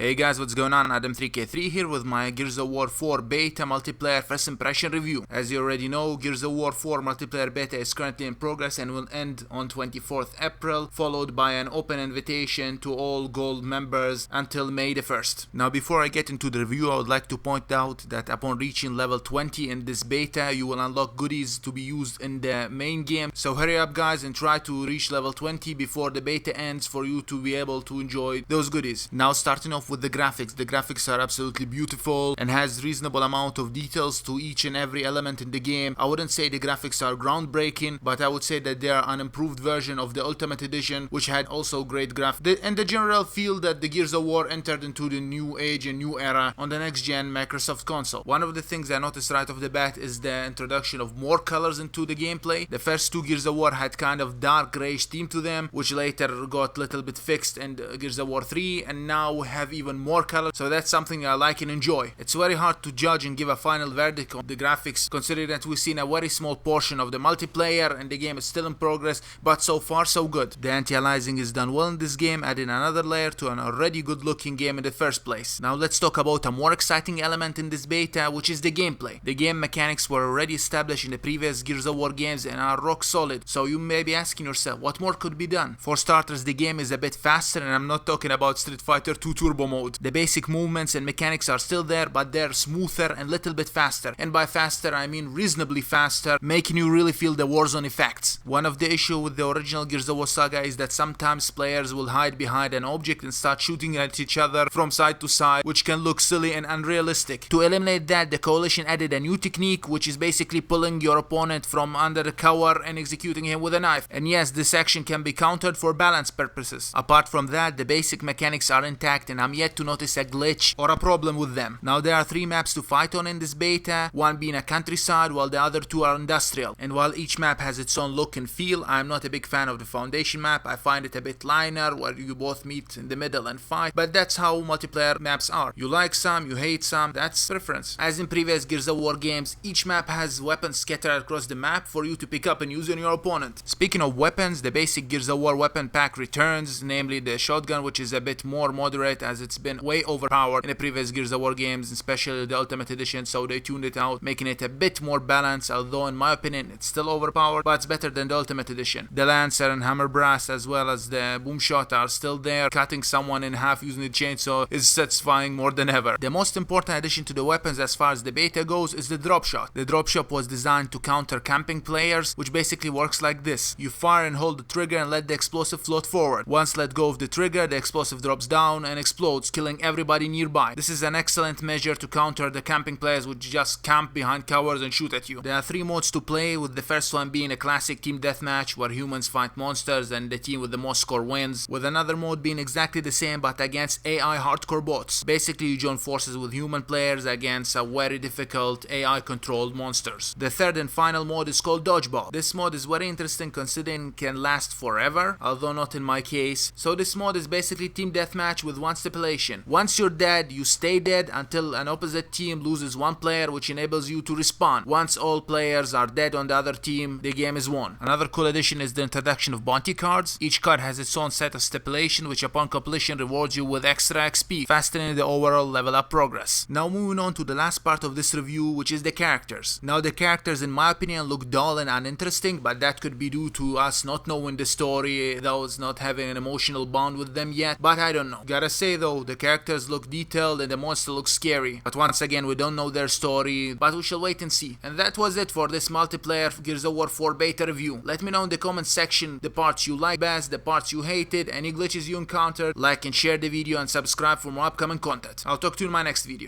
Hey guys, what's going on? Adam3K3 here with my Gears of War 4 beta multiplayer first impression review. As you already know, Gears of War 4 multiplayer beta is currently in progress and will end on 24th April, followed by an open invitation to all gold members until May the 1st. Now before I get into the review, I would like to point out that upon reaching level 20 in this beta, you will unlock goodies to be used in the main game. So hurry up guys and try to reach level 20 before the beta ends for you to be able to enjoy those goodies. Now starting off with the graphics are absolutely beautiful and has reasonable amount of details to each and every element in the game. I wouldn't say the graphics are groundbreaking, but I would say that they are an improved version of the Ultimate Edition, which had also great graphics. And the general feel that the Gears of War entered into the new age and new era on the next gen Microsoft console. One of the things I noticed right off the bat is the introduction of more colors into the gameplay. The first two Gears of War had kind of dark grayish theme to them, which later got a little bit fixed in Gears of War 3, and now we have even more color, so that's something I like and enjoy. It's very hard to judge and give a final verdict on the graphics, considering that we've seen a very small portion of the multiplayer and the game is still in progress, but so far so good. The anti-aliasing is done well in this game, adding another layer to an already good looking game in the first place. Now let's talk about a more exciting element in this beta, which is the gameplay. The game mechanics were already established in the previous Gears of War games and are rock solid, so you may be asking yourself what more could be done. For starters, the game is a bit faster, and I'm not talking about Street Fighter 2 Turbo mode. The basic movements and mechanics are still there, but they're smoother and little bit faster, and by faster I mean reasonably faster, making you really feel the Warzone effects. One of the issues with the original Gears of War saga is that sometimes players will hide behind an object and start shooting at each other from side to side, which can look silly and unrealistic. To eliminate that, the Coalition added a new technique, which is basically pulling your opponent from under the cover and executing him with a knife. And yes, this action can be countered for balance purposes. Apart from that, the basic mechanics are intact, and I'm yet to notice a glitch or a problem with them. Now there are 3 maps to fight on in this beta, one being a countryside while the other 2 are industrial. And while each map has its own look and feel, I'm not a big fan of the Foundation map. I find it a bit linear, where you both meet in the middle and fight, but that's how multiplayer maps are. You like some, you hate some, that's preference. As in previous Gears of War games, each map has weapons scattered across the map for you to pick up and use on your opponent. Speaking of weapons, the basic Gears of War weapon pack returns, namely the shotgun, which is a bit more moderate as it's been way overpowered in the previous Gears of War games, especially the Ultimate Edition, so they tuned it out, making it a bit more balanced, although in my opinion it's still overpowered, but it's better than the Ultimate Edition. The Lancer and Hammer Brass as well as the Boom Shot are still there. Cutting someone in half using the chainsaw is satisfying more than ever. The most important addition to the weapons as far as the beta goes is the Drop Shot. The Drop Shot was designed to counter camping players, which basically works like this. You fire and hold the trigger and let the explosive float forward. Once let go of the trigger, the explosive drops down and explodes, killing everybody nearby. This is an excellent measure to counter the camping players which just camp behind covers and shoot at you. There are 3 modes to play, with the first one being a classic team deathmatch where humans fight monsters and the team with the most score wins, with another mode being exactly the same but against AI hardcore bots. Basically you join forces with human players against a very difficult AI controlled monsters. The third and final mode is called Dodgeball. This mode is very interesting considering it can last forever, although not in my case. So this mode is basically team deathmatch with one stipulation. Once you're dead, you stay dead until an opposite team loses 1 player, which enables you to respawn. Once all players are dead on the other team, the game is won. Another cool addition is the introduction of bounty cards. Each card has its own set of stipulations, which upon completion rewards you with extra XP, fastening the overall level up progress. Now moving on to the last part of this review, which is the characters. Now the characters in my opinion look dull and uninteresting, but that could be due to us not knowing the story, those not having an emotional bond with them yet, but I don't know. Gotta say though, the characters look detailed and the monster looks scary, but once again we don't know their story, but we shall wait and see. And that was it for this multiplayer Gears of War 4 beta review. Let me know in the comment section the parts you like best, the parts you hated, any glitches you encountered. Like and share the video and subscribe for more upcoming content. I'll talk to you in my next video.